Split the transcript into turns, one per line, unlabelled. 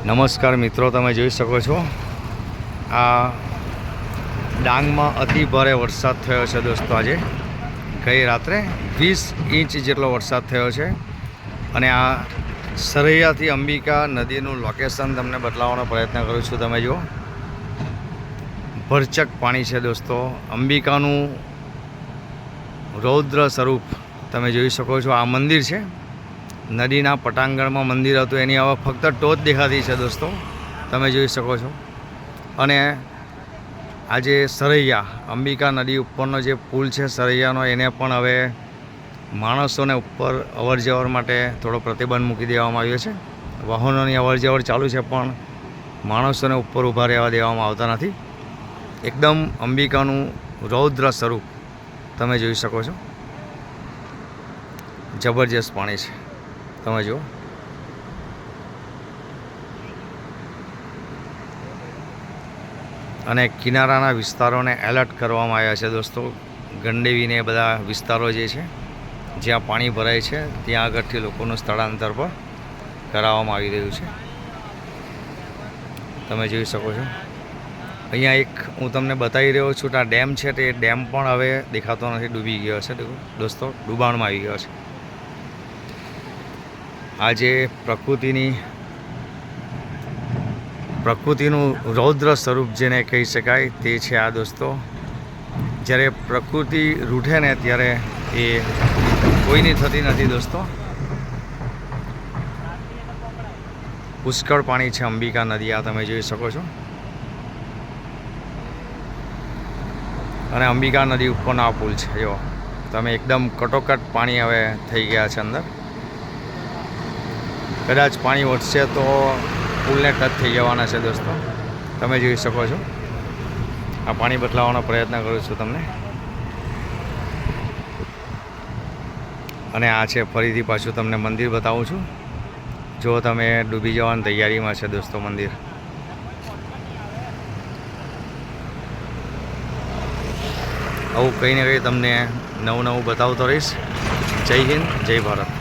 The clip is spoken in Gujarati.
નમસ્કાર મિત્રો, તમે જોઈ શકો છો આ ડાંગમાં અતિ ભારે વરસાદ થયો છે દોસ્તો। આજે ગઈ રાત્રે 20 ઇંચ જેટલો વરસાદ થયો છે અને આ સરૈયાથી અંબિકા નદીનું લોકેશન તમને બતાવવાનો પ્રયત્ન કરું છું। તમે જુઓ, ભરચક પાણી છે દોસ્તો। અંબિકાનું રૌદ્ર સ્વરૂપ તમે જોઈ શકો છો। આ મંદિર છે, નદીના પટાંગણમાં મંદિર હતું, એની હવે ફક્ત ટોચ દેખાતી છે દોસ્તો, તમે જોઈ શકો છો। અને આજે સરૈયા અંબિકા નદી ઉપરનો જે પુલ છે સરૈયાનો, એને પણ હવે માણસોને ઉપર અવર જવર માટે થોડો પ્રતિબંધ મૂકી દેવામાં આવ્યો છે। વાહનોની અવર જવર ચાલુ છે, પણ માણસોને ઉપર ઊભા રહેવા દેવામાં આવતા નથી। એકદમ અંબિકાનું રૌદ્ર સ્વરૂપ તમે જોઈ શકો છો। જબરજસ્ત પાણી છે, તમે જુઓ। અને કિનારાના વિસ્તારોને એલર્ટ કરવામાં આવ્યા છે દોસ્તો। ગંડેવીને બધા વિસ્તારો જે છે જ્યાં પાણી ભરાય છે ત્યાં આગળથી લોકોનું સ્થળાંતર પર કરાવવામાં આવી રહ્યું છે, તમે જોઈ શકો છો। અહીંયા એક હું તમને બતાવી રહ્યો છું, આ ડેમ છે, તે ડેમ પણ હવે દેખાતો નથી, ડૂબી ગયો છે દોસ્તો, ડૂબાણમાં આવી ગયો છે। આજે પ્રકૃતિનું રૌદ્ર સ્વરૂપ જેને કહી શકાય તે છે આ દોસ્તો। જ્યારે પ્રકૃતિ રૂઠે ને ત્યારે એ કોઈની થતી નથી દોસ્તો। પુષ્કળ પાણી છે અંબિકા નદી, આ તમે જોઈ શકો છો। અને અંબિકા નદી ઉપરનો આ પુલ છે, જો તમે, એકદમ કટોકટ પાણી હવે થઈ ગયા છે અંદર। કદાચ પાણી વધશે તો પુલને ટચ થઈ જવાના છે દોસ્તો, તમે જોઈ શકો છો। આ પાણી બદલાવવાનો પ્રયત્ન કરું છું તમને। અને આ છે ફરીથી પાછું તમને મંદિર બતાવું છું। જો તમે ડૂબી જવાની તૈયારીમાં છે દોસ્તો મંદિર। આવું કંઈ ને કંઈ તમને નવું બતાવતો રહીશ। જય હિન્દ, જય ભારત।